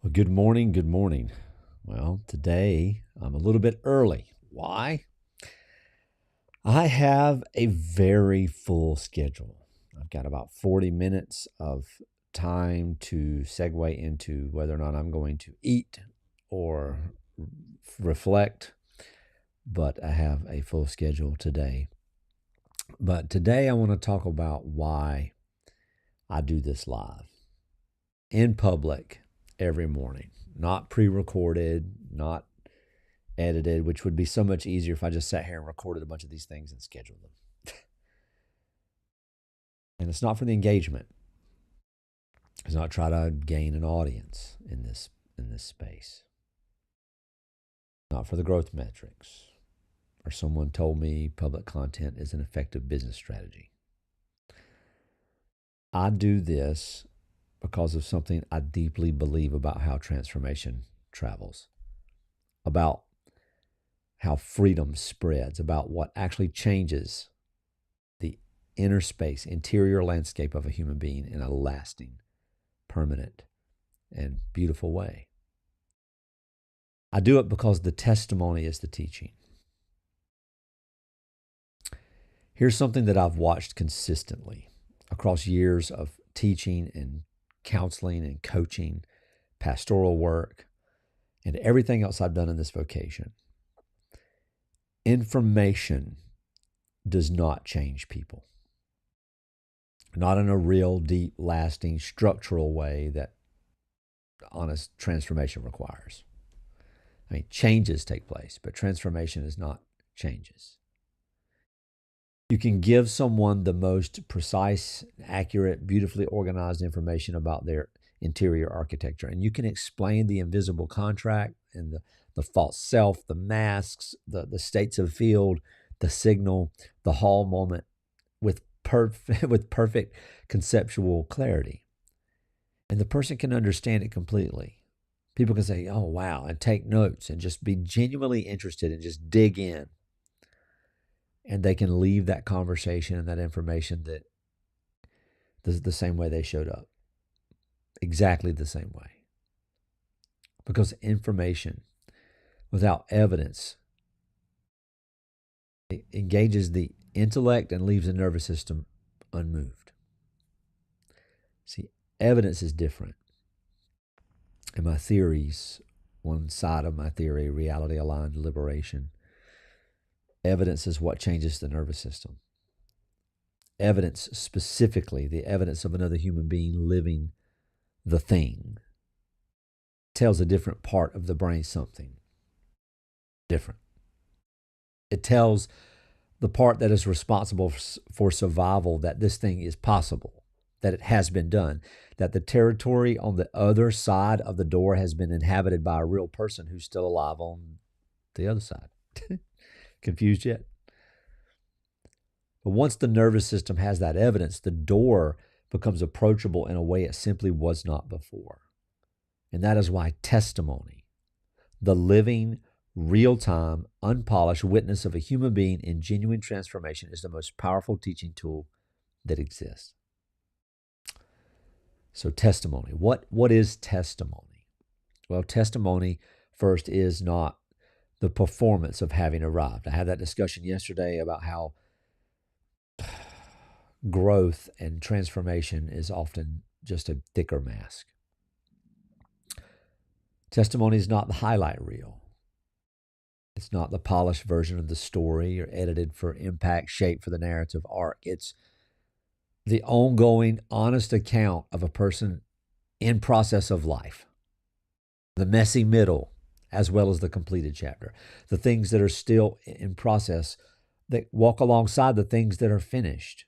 Well, good morning. Good morning. Well, today I'm a little bit early. Why? I have a very full schedule. I've got about 40 minutes of time to segue into whether or not I'm going to eat or reflect, but I have a full schedule today. But today I want to talk about why I do this live in public every morning, not pre recorded, not edited, which would be so much easier if I just sat here and recorded a bunch of these things and scheduled them. And it's not for the engagement. It's not try to gain an audience in this space. Not for the growth metrics. Or someone told me public content is an effective business strategy. I do this because of something I deeply believe about how transformation travels, about how freedom spreads, about what actually changes the inner space, interior landscape of a human being in a lasting, permanent, and beautiful way. I do it because the testimony is the teaching. Here's something that I've watched consistently across years of teaching and counseling and coaching, pastoral work, and everything else I've done in this vocation. Information does not change people. Not in a real, deep, lasting, structural way that honest transformation requires. I mean, changes take place, but transformation is not changes. You can give someone the most precise, accurate, beautifully organized information about their interior architecture, and you can explain the invisible contract and the false self, the masks, the states of field, the signal, the hall moment with perfect conceptual clarity. And the person can understand it completely. People can say, oh, wow, and take notes and just be genuinely interested and just dig in. And they can leave that conversation and that information that the same way they showed up. Exactly the same way. Because information without evidence engages the intellect and leaves the nervous system unmoved. See, evidence is different. And my theories, one side of my theory, reality aligned liberation, evidence is what changes the nervous system. Evidence, specifically the evidence of another human being living the thing, tells a different part of the brain something different. It tells the part that is responsible for survival that this thing is possible, that it has been done, that the territory on the other side of the door has been inhabited by a real person who's still alive on the other side. Confused yet? But once the nervous system has that evidence, the door becomes approachable in a way it simply was not before. And that is why testimony, the living, real-time, unpolished witness of a human being in genuine transformation, is the most powerful teaching tool that exists. So testimony. What is testimony? Well, testimony first is not the performance of having arrived. I had that discussion yesterday about how growth and transformation is often just a thicker mask. Testimony is not the highlight reel. It's not the polished version of the story or edited for impact, shape for the narrative arc. It's the ongoing, honest account of a person in process of life. The messy middle, as well as the completed chapter. The things that are still in process that walk alongside the things that are finished.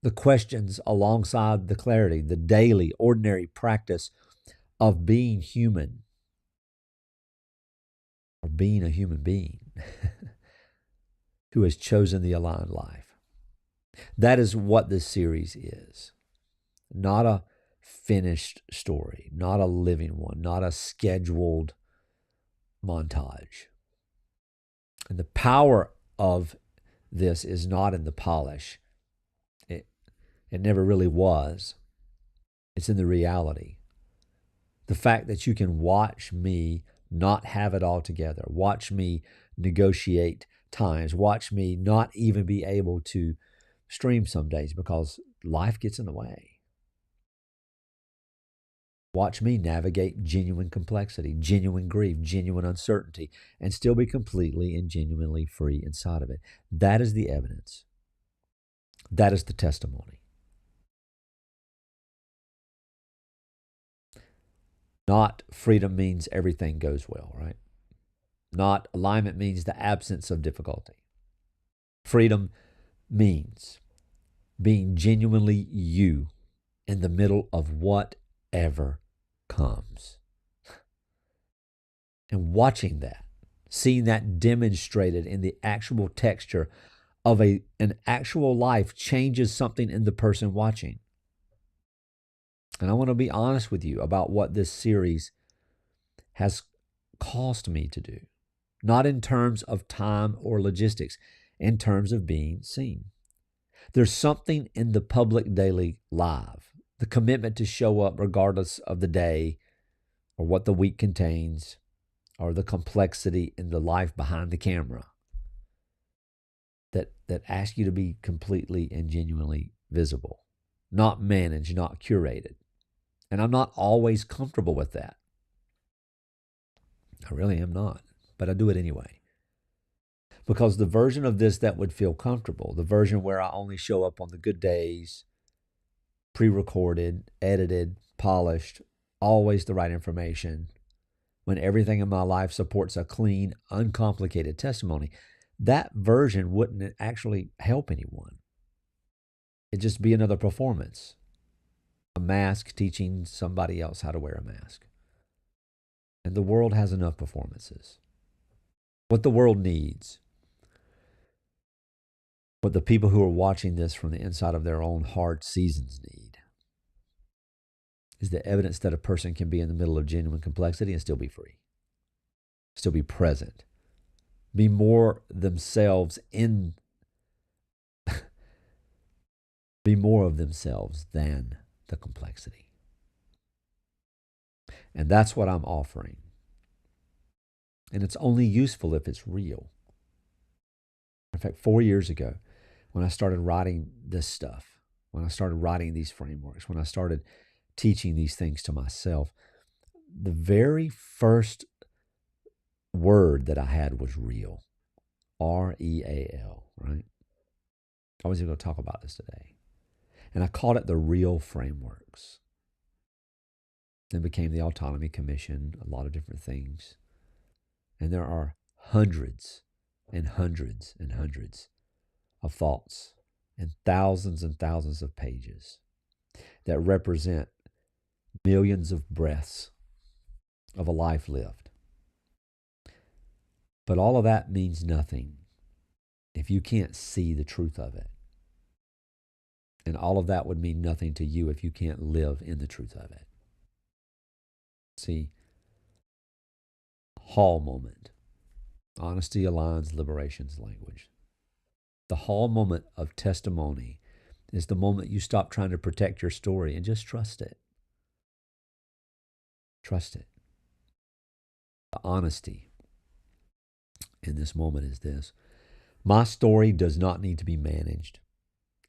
The questions alongside the clarity, the daily, ordinary practice of being human. Or being a human being who has chosen the aligned life. That is what this series is. Not a finished story, not a living one, not a scheduled montage. And the power of this is not in the polish. It never really was. It's in the reality. The fact that you can watch me not have it all together, watch me negotiate times, watch me not even be able to stream some days because life gets in the way. Watch me navigate genuine complexity, genuine grief, genuine uncertainty, and still be completely and genuinely free inside of it. That is the evidence. That is the testimony. Not freedom means everything goes well, right? Not alignment means the absence of difficulty. Freedom means being genuinely you in the middle of whatever comes. And watching that, seeing that demonstrated in the actual texture of an actual life changes something in the person watching. And I want to be honest with you about what this series has cost me to do, not in terms of time or logistics, in terms of being seen. There's something in the public daily live, the commitment to show up regardless of the day or what the week contains or the complexity in the life behind the camera that asks you to be completely and genuinely visible, not managed, not curated. And I'm not always comfortable with that. I really am not, but I do it anyway. Because the version of this that would feel comfortable, the version where I only show up on the good days, pre-recorded, edited, polished, always the right information, when everything in my life supports a clean, uncomplicated testimony, that version wouldn't actually help anyone. It'd just be another performance. A mask teaching somebody else how to wear a mask. And the world has enough performances. What the world needs, what the people who are watching this from the inside of their own hard seasons need, is the evidence that a person can be in the middle of genuine complexity and still be free, still be present, be more themselves be more of themselves than the complexity. And that's what I'm offering. And it's only useful if it's real. In fact, 4 years ago, when I started writing this stuff, when I started writing these frameworks, when I started teaching these things to myself, the very first word that I had was real. R-E-A-L, right? I was going to talk about this today. And I called it the real frameworks. Then became the Autonomy Commission, a lot of different things. And there are hundreds and hundreds and hundreds of thoughts and thousands of pages that represent millions of breaths of a life lived. But all of that means nothing if you can't see the truth of it. And all of that would mean nothing to you if you can't live in the truth of it. See, Hall moment. Honesty aligns liberation's language. The Hall moment of testimony is the moment you stop trying to protect your story and just trust it. Trust it. The honesty in this moment is this. My story does not need to be managed.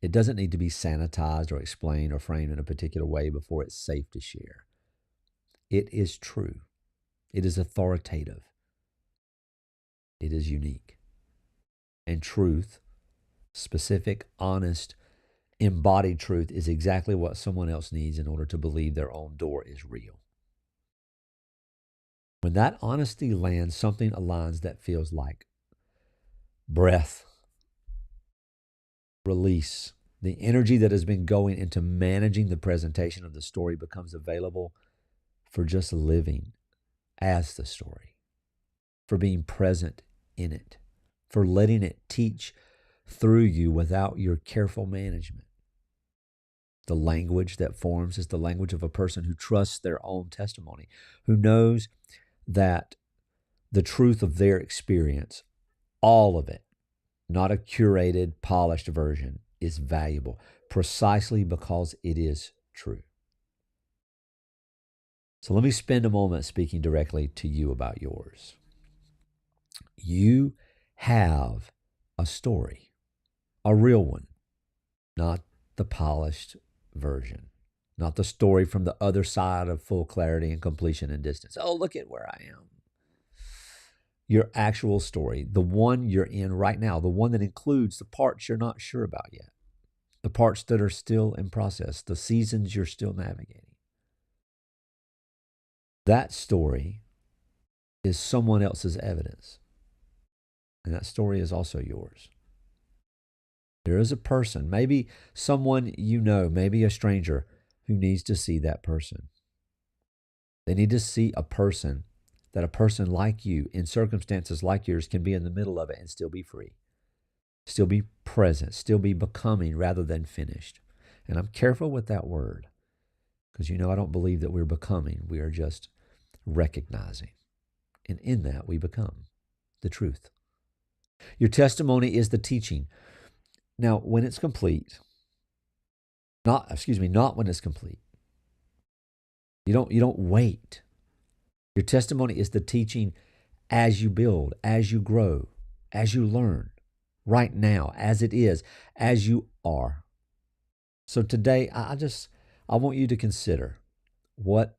It doesn't need to be sanitized or explained or framed in a particular way before it's safe to share. It is true. It is authoritative. It is unique. And truth, specific, honest, embodied truth, is exactly what someone else needs in order to believe their own door is real. When that honesty lands, something aligns that feels like breath, release. The energy that has been going into managing the presentation of the story becomes available for just living as the story, for being present in it, for letting it teach through you without your careful management. The language that forms is the language of a person who trusts their own testimony, who knows that the truth of their experience, all of it, not a curated, polished version, is valuable precisely because it is true. So let me spend a moment speaking directly to you about yours. You have a story, a real one, not the polished version, not the story from the other side of full clarity and completion and distance. Oh, look at where I am. Your actual story, the one you're in right now, the one that includes the parts you're not sure about yet, the parts that are still in process, the seasons you're still navigating. That story is someone else's evidence, and that story is also yours. There is a person, maybe someone you know, maybe a stranger, who needs to see that person. They need to see a person, that a person like you, in circumstances like yours, can be in the middle of it and still be free, still be present, still be becoming rather than finished. And I'm careful with that word because, I don't believe that we're becoming. We are just recognizing. And in that, we become the truth. Your testimony is the teaching. Now, when it's complete, not when it's complete. You don't wait. Your testimony is the teaching as you build, as you grow, as you learn, right now, as it is, as you are. So today, I want you to consider, what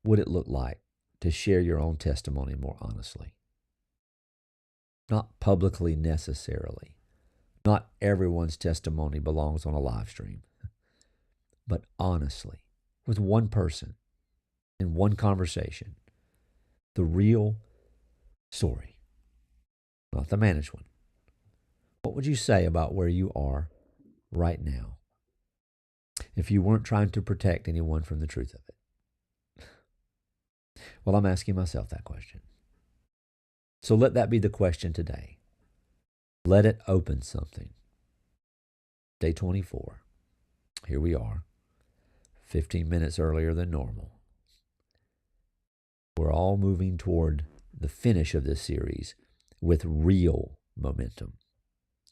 would it look like to share your own testimony more honestly? Not publicly necessarily. Not everyone's testimony belongs on a live stream, but honestly, with one person, in one conversation, the real story, not the managed one. What would you say about where you are right now if you weren't trying to protect anyone from the truth of it? Well, I'm asking myself that question. So let that be the question today. Let it open something. Day 24. Here we are, 15 minutes earlier than normal. We're all moving toward the finish of this series with real momentum.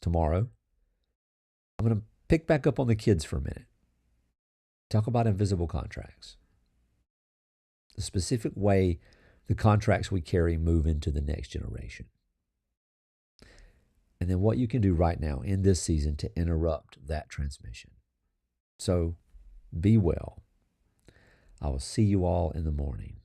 Tomorrow, I'm going to pick back up on the kids for a minute. Talk about invisible contracts. The specific way the contracts we carry move into the next generation. And then what you can do right now in this season to interrupt that transmission. So be well. I will see you all in the morning.